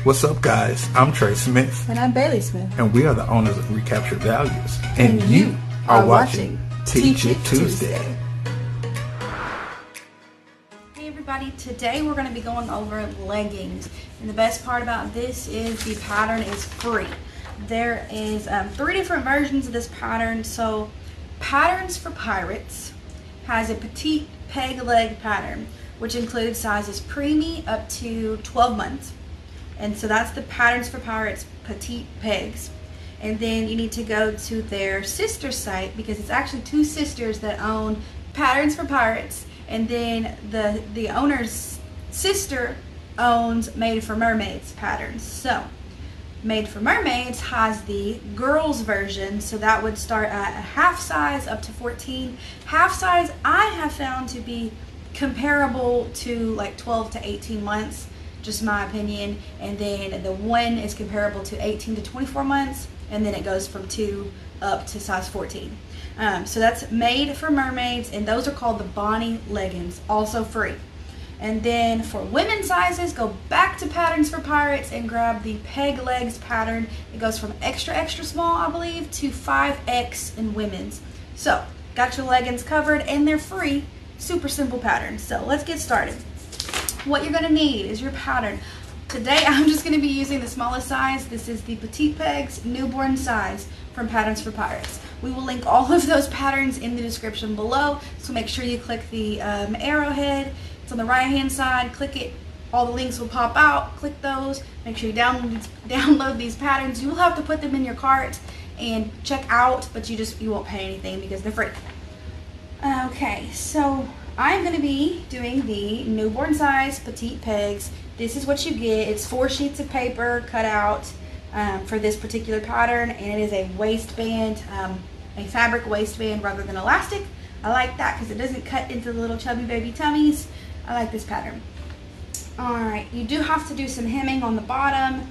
What's up, guys? I'm Trey Smith. And I'm Bailey Smith. And we are the owners of Recaptured Values. And you are watching Teach It Tuesday. Hey everybody, today we're going to be going over leggings. And the best part about this is the pattern is free. There is 3 different versions of this pattern. So Patterns for Pirates has a petite peg leg pattern, which includes sizes preemie up to 12 months. And so that's the Patterns for Pirates petite pegs. And then you need to go to their sister site, because it's actually 2 sisters that own Patterns for Pirates, and then the owner's sister owns Made for Mermaids patterns. So Made for Mermaids has the girls version, so that would start at a half size up to 14. Half size I have found to be comparable to like 12 to 18 months, just my opinion. And then the 1 is comparable to 18 to 24 months, and then it goes from 2 up to size 14. So that's Made for Mermaids, and those are called the Bonnie leggings, also free. And then for women's sizes, go back to Patterns for Pirates and grab the peg legs pattern. It goes from extra small, I believe, to 5X in women's. So got your leggings covered, and they're free. Super simple pattern. So let's get started. What you're going to need is your pattern. Today I'm just going to be using the smallest size. This is the Petite Pegs newborn size from Patterns for Pirates. We will link all of those patterns in the description below, so make sure you click the arrowhead. It's on the right hand side. Click it. All the links will pop out. Click those. Make sure you download these patterns. You will have to put them in your cart and check out, but you won't pay anything because they're free. Okay, so I'm going to be doing the newborn size petite pegs. This is what you get. It's 4 sheets of paper cut out for this particular pattern, and it is a waistband, a fabric waistband rather than elastic. I like that because it doesn't cut into the little chubby baby tummies. I like this pattern. Alright, you do have to do some hemming on the bottom,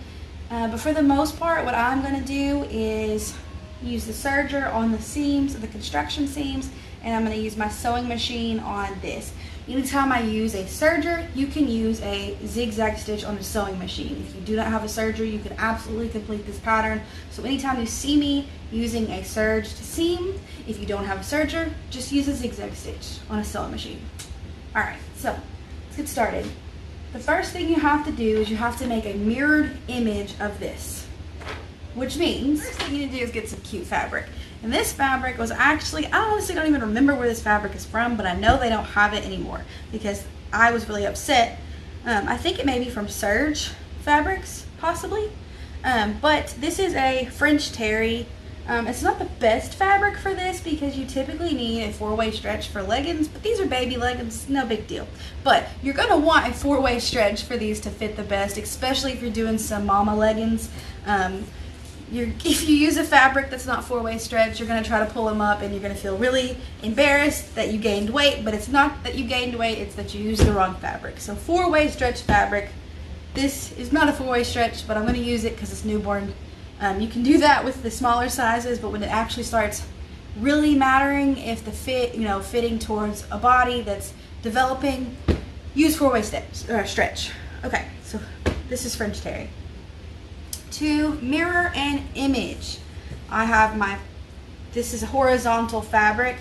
but for the most part what I'm going to do is use the serger on the seams, the construction seams, and I'm going to use my sewing machine on this. Anytime I use a serger, you can use a zigzag stitch on a sewing machine. If you do not have a serger, you can absolutely complete this pattern. So anytime you see me using a serged seam, if you don't have a serger, just use a zigzag stitch on a sewing machine. Alright, so let's get started. The first thing you have to do is you have to make a mirrored image of this, which means the first thing you need to do is get some cute fabric. And this fabric was actually, I honestly don't even remember where this fabric is from, but I know they don't have it anymore because I was really upset. I think it may be from Serge Fabrics, possibly. But this is a French terry. It's not the best fabric for this because you typically need a 4-way stretch for leggings, but these are baby leggings, no big deal. But you're going to want a 4-way stretch for these to fit the best, especially if you're doing some mama leggings. If you use a fabric that's not 4-way stretch, you're going to try to pull them up and you're going to feel really embarrassed that you gained weight, but it's not that you gained weight, it's that you used the wrong fabric. So 4-way stretch fabric. This is not a 4-way stretch, but I'm going to use it because it's newborn. You can do that with the smaller sizes, but when it actually starts really mattering, if the fitting towards a body that's developing, use 4-way stretch. Okay, so this is French terry. To mirror an image, I have this is horizontal fabric,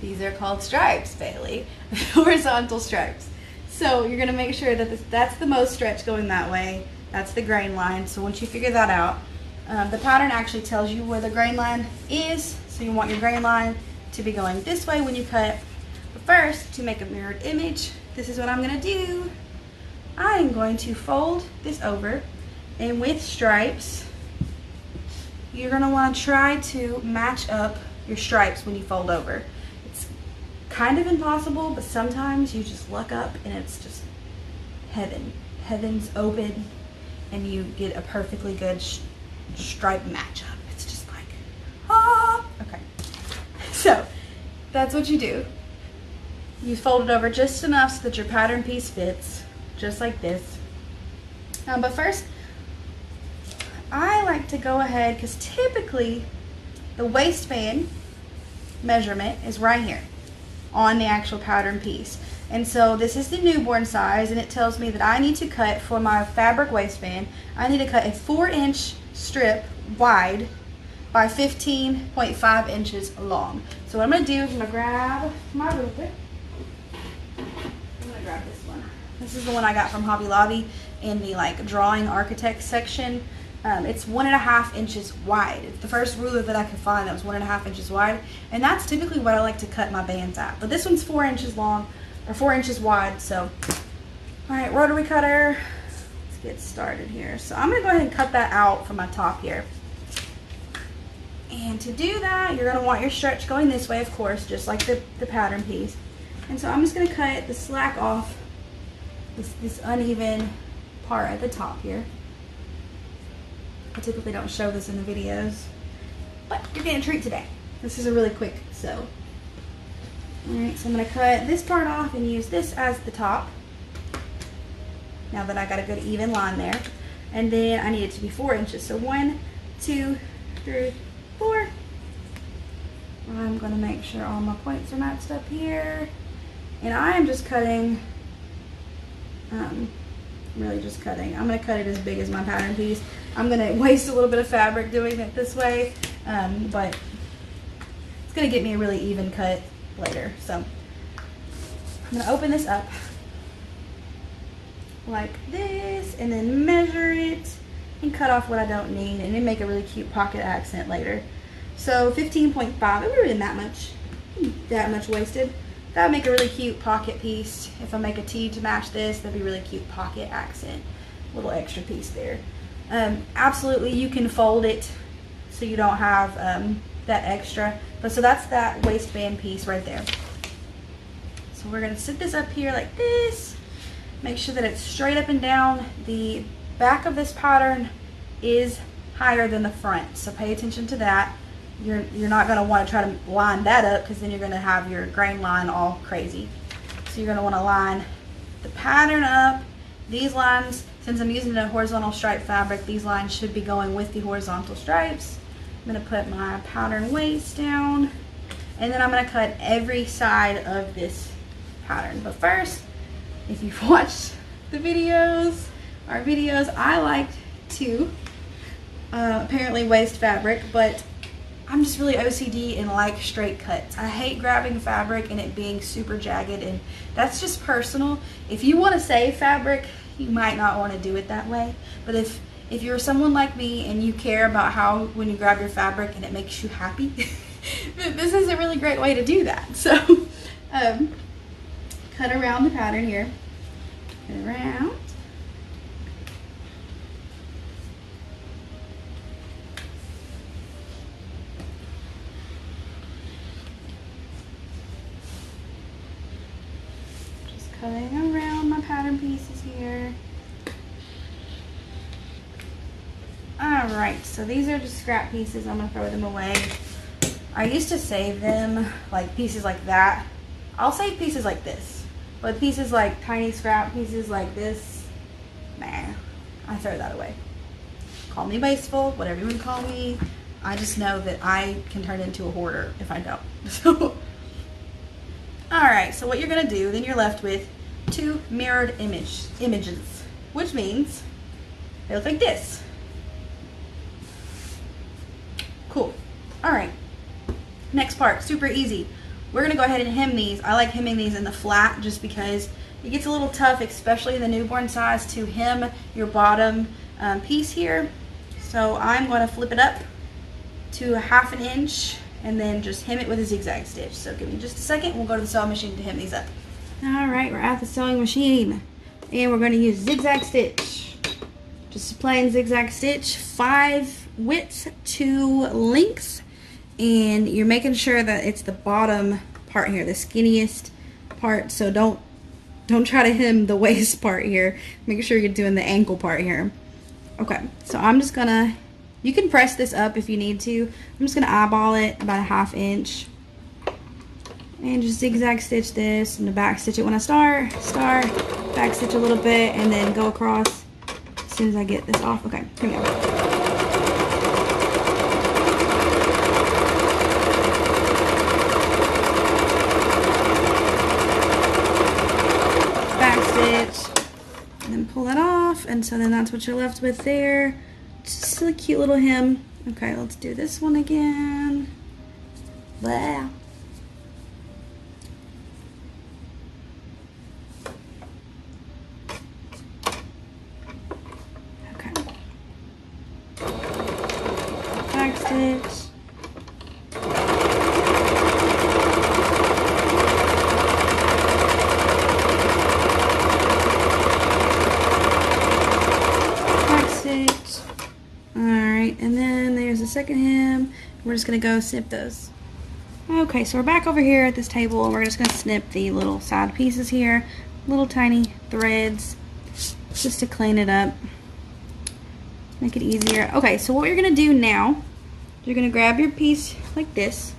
these are called stripes, Bailey, horizontal stripes. So you're going to make sure that that's the most stretch going that way, that's the grain line. So once you figure that out, the pattern actually tells you where the grain line is, so you want your grain line to be going this way when you cut. But first, to make a mirrored image, this is what I'm going to do. I am going to fold this over, and with stripes, you're going to want to try to match up your stripes when you fold over. It's kind of impossible, but sometimes you just look up and it's just heaven. Heaven's open, and you get a perfectly good stripe matchup. It's just like, ah! Okay, so that's what you do. You fold it over just enough so that your pattern piece fits. Just like this. But first, I like to go ahead, because typically the waistband measurement is right here. on the actual pattern piece. And so this is the newborn size, and it tells me that I need to cut for my fabric waistband, I need to cut a 4-inch strip wide by 15.5 inches long. So what I'm going to do is I'm going to grab my ruler. I'm going to grab this one. This is the one I got from Hobby Lobby in the like drawing architect section. It's 1.5 inches wide. It's the first ruler that I could find that was 1.5 inches wide, and that's typically what I like to cut my bands at. But this one's 4 inches long, or 4 inches wide. So, all right, rotary cutter. Let's get started here. So I'm gonna go ahead and cut that out from my top here. And to do that, you're gonna want your stretch going this way, of course, just like the pattern piece. And so I'm just gonna cut the slack off this uneven part at the top here. I typically don't show this in the videos, but you're getting a treat today. This is a really quick sew. Alright, so I'm going to cut this part off and use this as the top. Now that I got a good even line there. And then I need it to be 4 inches. So 1, 2, 3, 4. I'm going to make sure all my points are matched up here. And I am just cutting, really just cutting. I'm going to cut it as big as my pattern piece. I'm going to waste a little bit of fabric doing it this way, but it's going to get me a really even cut later. So I'm going to open this up like this and then measure it and cut off what I don't need and then make a really cute pocket accent later. So 15.5, it would have been that much wasted. That would make a really cute pocket piece. If I make a tee to match this, that'd be a really cute pocket accent. Little extra piece there. Absolutely, you can fold it so you don't have that extra. But so that's that waistband piece right there. So we're going to sit this up here like this. Make sure that it's straight up and down. The back of this pattern is higher than the front, so pay attention to that. You're not going to want to try to line that up because then you're going to have your grain line all crazy. So you're going to want to line the pattern up. These lines, since I'm using a horizontal stripe fabric, these lines should be going with the horizontal stripes. I'm going to put my pattern waist down, and then I'm going to cut every side of this pattern. But first, if you've watched the videos, our videos, I like to apparently waste fabric, but I'm just really OCD and like straight cuts. I hate grabbing fabric and it being super jagged, and that's just personal. If you want to save fabric, you might not want to do it that way. But if you're someone like me and you care about how when you grab your fabric and it makes you happy, this is a really great way to do that. So cut around the pattern here. Cut around. Cutting around my pattern pieces here. Alright, so these are just scrap pieces. I'm going to throw them away. I used to save them, like pieces like that. I'll save pieces like this. But pieces like tiny scrap pieces like this, nah, I throw that away. Call me wasteful, whatever you want to call me. I just know that I can turn into a hoarder if I don't. So alright, so what you're going to do, then you're left with two mirrored images, which means they look like this. Cool. Alright, next part, super easy. We're going to go ahead and hem these. I like hemming these in the flat just because it gets a little tough, especially in the newborn size, to hem your bottom piece here. So I'm going to flip it up to 1/2 inch and then just hem it with a zigzag stitch. So give me just a second, we'll go to the sewing machine to hem these up. Alright, we're at the sewing machine and we're going to use zigzag stitch. Just a plain zigzag stitch, 5 widths, 2 lengths, and you're making sure that it's the bottom part here, the skinniest part, so don't try to hem the waist part here. Make sure you're doing the ankle part here. Okay, so I'm just gonna, you can press this up if you need to. I'm just gonna eyeball it about 1/2 inch and just zigzag stitch this, and the back stitch it when I start, back stitch a little bit, and then go across as soon as I get this off. Okay, here we go. stitch, and then pull that off, and so then that's what you're left with there. Just a cute little hem. Okay, let's do this one again. Blah. Okay. Back stitch. And then there's the second hem. We're just gonna go snip those. Okay, so we're back over here at this table and we're just gonna snip the little side pieces here, little tiny threads, just to clean it up, make it easier. Okay, so what you're gonna do now, you're gonna grab your piece like this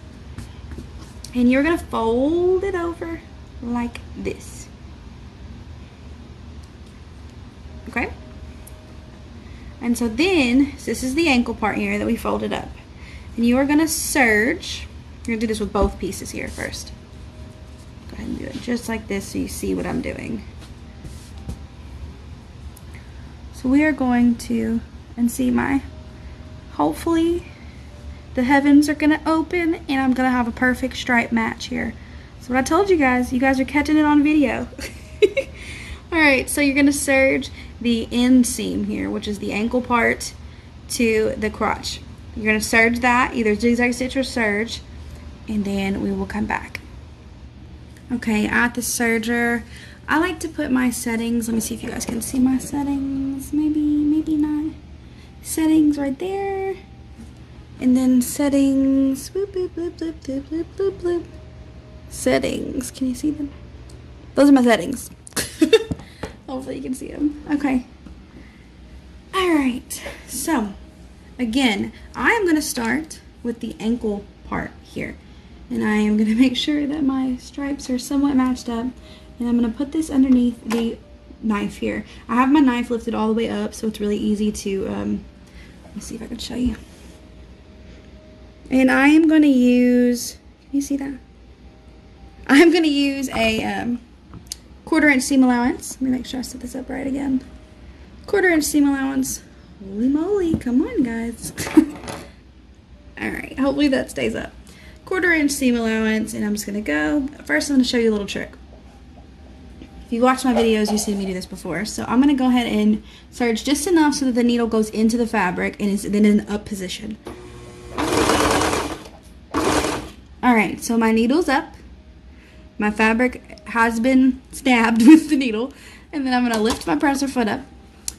and you're gonna fold it over like this. Okay? And so then, so this is the ankle part here that we folded up. And you are gonna serge. You're gonna do this with both pieces here first. Go ahead and do it just like this so you see what I'm doing. So we are going to, and see hopefully the heavens are gonna open and I'm gonna have a perfect stripe match here. So what I told you guys are catching it on video. Alright, so you're gonna serge the inseam here, which is the ankle part, to the crotch. You're going to serge that, either zigzag stitch or serge, and then we will come back. Okay, at the serger, I like to put my settings. Let me see if you guys can see my settings. Maybe not. Settings right there. And then settings. Boop, boop, boop, boop, boop, boop, boop, boop. Settings. Can you see them? Those are my settings. Hopefully you can see them. Okay. Alright. So, again, I am going to start with the ankle part here. And I am going to make sure that my stripes are somewhat matched up. And I'm going to put this underneath the knife here. I have my knife lifted all the way up, so it's really easy to, let me see if I can show you. And I am going to use, can you see that? I'm going to use a 1/4 inch seam allowance. Let me make sure I set this up right again. 1/4 inch seam allowance. Holy moly, come on guys. Alright, hopefully that stays up. 1/4 inch seam allowance, and I'm just gonna go. First I'm gonna show you a little trick. If you watched my videos, you've seen me do this before. So I'm gonna go ahead and serge just enough so that the needle goes into the fabric and is then in an up position. Alright, so my needle's up. My fabric has been stabbed with the needle, and then I'm going to lift my presser foot up,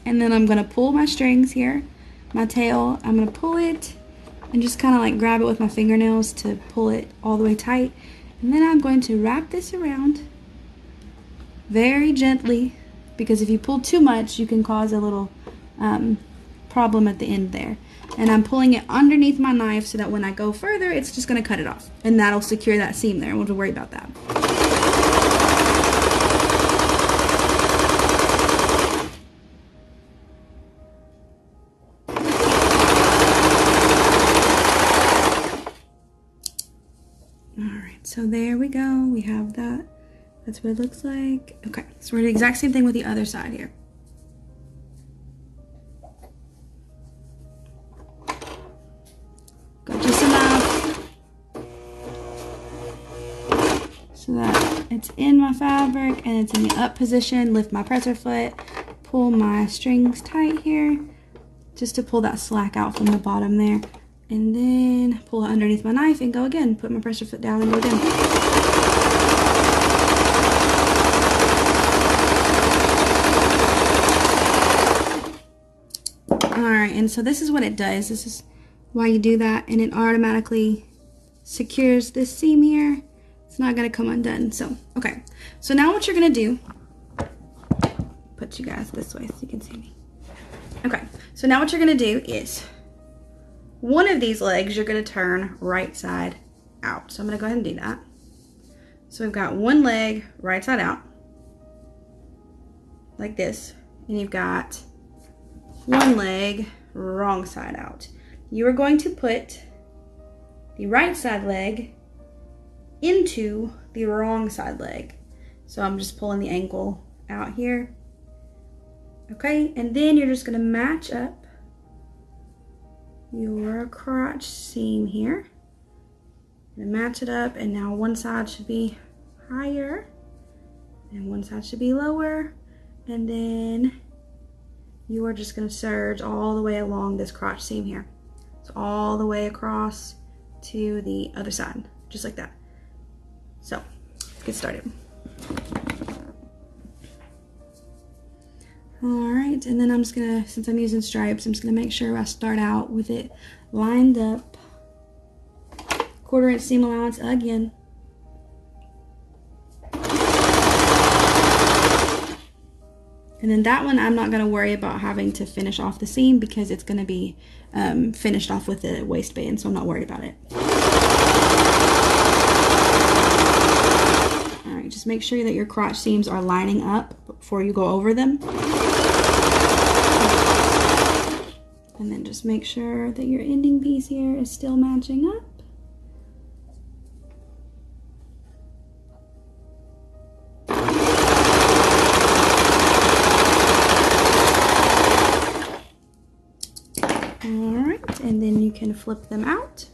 and then I'm going to pull my strings here, my tail, I'm going to pull it, and just kind of like grab it with my fingernails to pull it all the way tight, and then I'm going to wrap this around very gently, because if you pull too much, you can cause a little problem at the end there. And I'm pulling it underneath my knife so that when I go further, it's just going to cut it off. And that'll secure that seam there. I won't have to worry about that. Alright, so there we go. We have that. That's what it looks like. Okay, so we're doing the exact same thing with the other side here. Just enough so that it's in my fabric and it's in the up position. Lift my presser foot, pull my strings tight here just to pull that slack out from the bottom there, and then pull it underneath my knife and go again. Put my presser foot down and go again. Alright, and so this is what it does. This is why you do that, and it automatically secures this seam here. It's not going to come undone. So, okay. So now what you're going to do, put you guys this way so you can see me. Okay. So now what you're going to do is one of these legs you're going to turn right side out. So I'm going to go ahead and do that. So we've got one leg right side out like this, and you've got one leg wrong side out. You are going to put the right side leg into the wrong side leg. So I'm just pulling the ankle out here. Okay, and then you're just gonna match up your crotch seam here. And match it up, and now one side should be higher and one side should be lower, and then you are just going to serge all the way along this crotch seam here. So all the way across to the other side, just like that. So let's get started. All right, and then I'm just gonna, since I'm using stripes, I'm just gonna make sure I start out with it lined up. 1/4 inch seam allowance again. And then that one, I'm not gonna worry about having to finish off the seam because it's gonna be finished off with the waistband, so I'm not worried about it. All right, just make sure that your crotch seams are lining up before you go over them. And then just make sure that your ending piece here is still matching up. Alright, and then you can flip them out.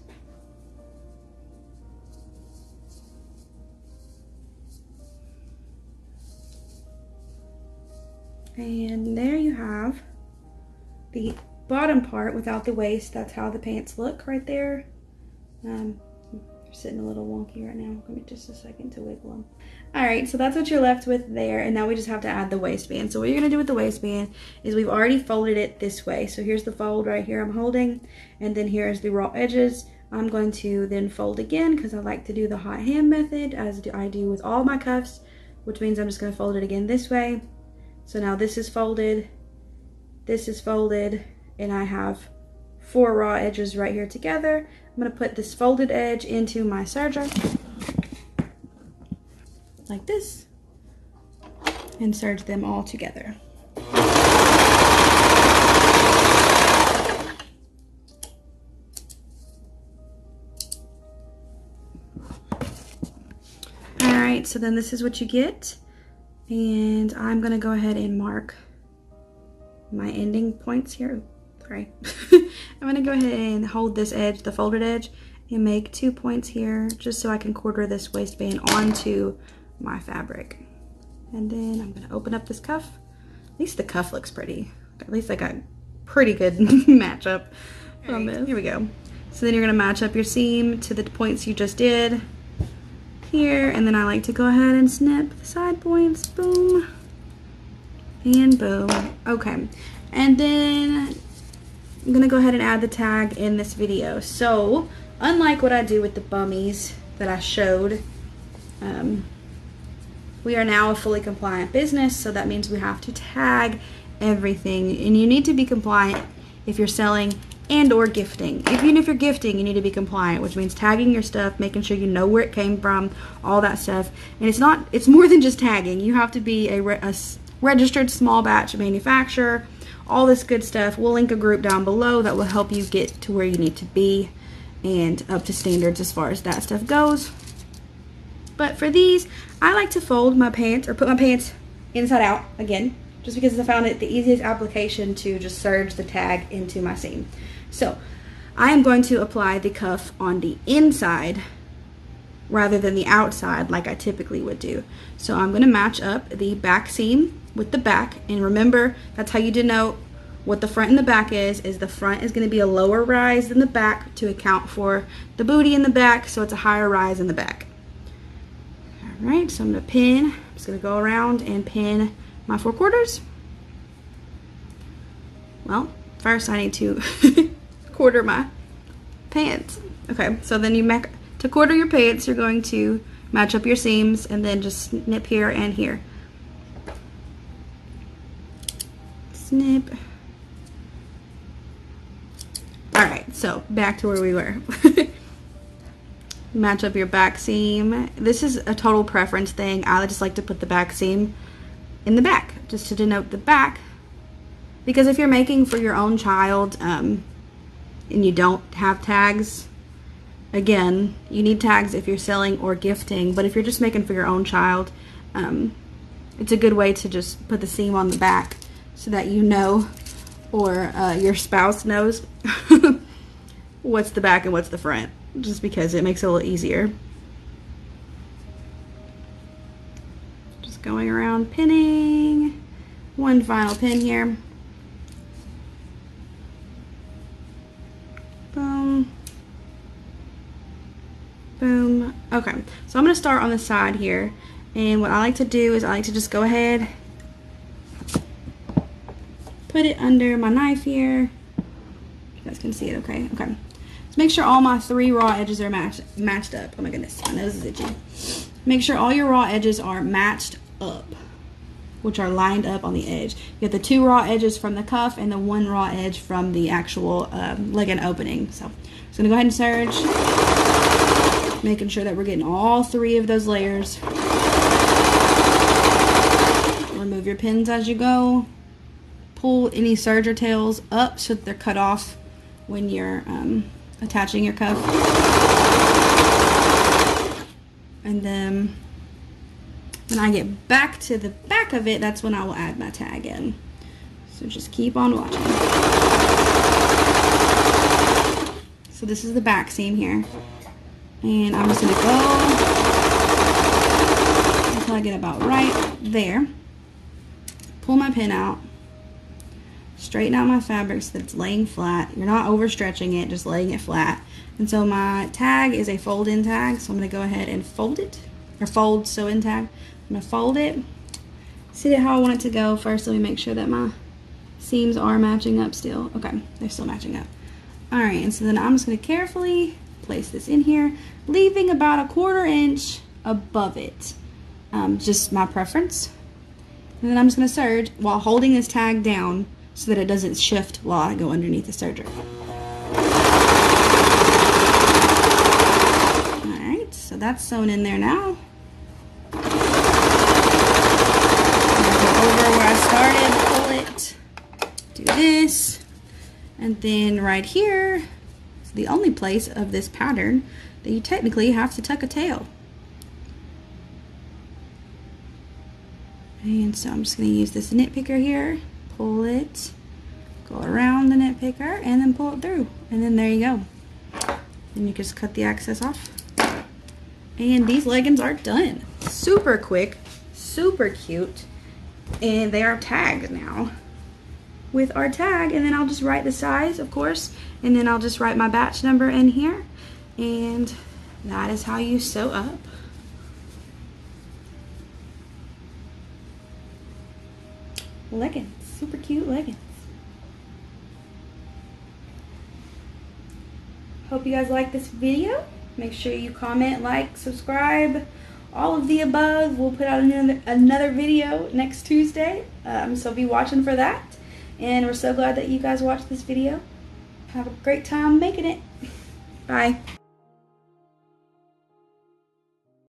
And there you have the bottom part without the waist. That's how the pants look right there. They're sitting a little wonky right now. Give me just a second to wiggle them. Alright, so that's what you're left with there, and now we just have to add the waistband. So what you're going to do with the waistband is we've already folded it this way. So here's the fold right here I'm holding, and then here's the raw edges. I'm going to then fold again because I like to do the hot hand method as I do with all my cuffs, which means I'm just going to fold it again this way. So now this is folded, and I have 4 raw edges right here together. I'm going to put this folded edge into my serger, like this, and serge them all together. Alright, so then this is what you get, and I'm going to go ahead and mark my ending points here. Sorry. I'm gonna go ahead and hold this edge, the folded edge, and make 2 points here just so I can 1/4 this waistband onto my fabric. And then I'm gonna open up this cuff. At least the cuff looks pretty. At least I got pretty good matchup on this. Here we go. So then you're gonna match up your seam to the points you just did here, and then I like to go ahead and snip the side points. Boom and boom. Okay, and then I'm gonna go ahead and add the tag in this video. So unlike what I do with the bummies that I showed, we are now a fully compliant business, so that means we have to tag everything, and you need to be compliant if you're selling and or gifting. Even if you're gifting, you need to be compliant, which means tagging your stuff, making sure you know where it came from, all that stuff. And it's more than just tagging. You have to be a registered small batch manufacturer, all this good stuff. We'll link a group down below that will help you get to where you need to be and up to standards as far as that stuff goes. But for these, I like to fold my pants, or put my pants inside out again, just because I found it the easiest application to just serge the tag into my seam. So I am going to apply the cuff on the inside rather than the outside like I typically would do. So I'm going to match up the back seam with the back, and remember, that's how you denote what the front and the back is the front is going to be a lower rise than the back to account for the booty in the back, so it's a higher rise in the back. Alright, so I'm going to pin, I'm just going to go around and pin my 4/4. Well, first I need to 1/4 my pants. Okay, so then to 1/4 your pants, you're going to match up your seams and then just snip here and here. Snip. Alright, so back to where we were. Match up your back seam. This is a total preference thing. I just like to put the back seam in the back just to denote the back, because if you're making for your own child and you don't have tags, again, you need tags if you're selling or gifting, but if you're just making for your own child, it's a good way to just put the seam on the back so that you know, or your spouse knows what's the back and what's the front, just because it makes it a little easier. Just going around pinning. One final pin here. Boom. Boom. Okay, so I'm going to start on the side here, and what I like to do is I like to just go ahead, put it under my knife here. You guys can see it, okay? Okay. So make sure all my 3 raw edges are matched up. Oh my goodness, my nose is itchy. Make sure all your raw edges are matched up, which are lined up on the edge. You get the 2 raw edges from the cuff and the 1 raw edge from the actual legging opening. So I'm just gonna go ahead and serge, making sure that we're getting all 3 of those layers. Remove your pins as you go. Pull any serger tails up so that they're cut off when you're attaching your cuff. And then when I get back to the back of it, that's when I will add my tag in. So just keep on watching. So this is the back seam here. And I'm just going to go until I get about right there. Pull my pin out. Straighten out my fabric so that it's laying flat. You're not overstretching it, just laying it flat. And so my tag is a fold-in tag, so I'm going to go ahead and fold it, or fold sew-in tag. I'm going to fold it, see how I want it to go. First, let me make sure that my seams are matching up still. Okay, they're still matching up. Alright, and so then I'm just going to carefully place this in here, leaving about a 1/4 inch above it. Just my preference. And then I'm just going to serge while holding this tag down so that it doesn't shift while I go underneath the serger. Alright, so that's sewn in there now. Go over where I started, pull it, do this, and then right here is the only place of this pattern that you technically have to tuck a tail. And so I'm just going to use this nitpicker here, pull it, go around the nitpicker, and then pull it through. And then there you go. Then you just cut the excess off. And these leggings are done. Super quick, super cute, and they are tagged now with our tag. And then I'll just write the size, of course, and then I'll just write my batch number in here, and that is how you sew up leggings. Super cute leggings. Hope you guys like this video. Make sure you comment, like, subscribe, all of the above. We'll put out another video next Tuesday, so be watching for that. And we're so glad that you guys watched this video. Have a great time making it. Bye.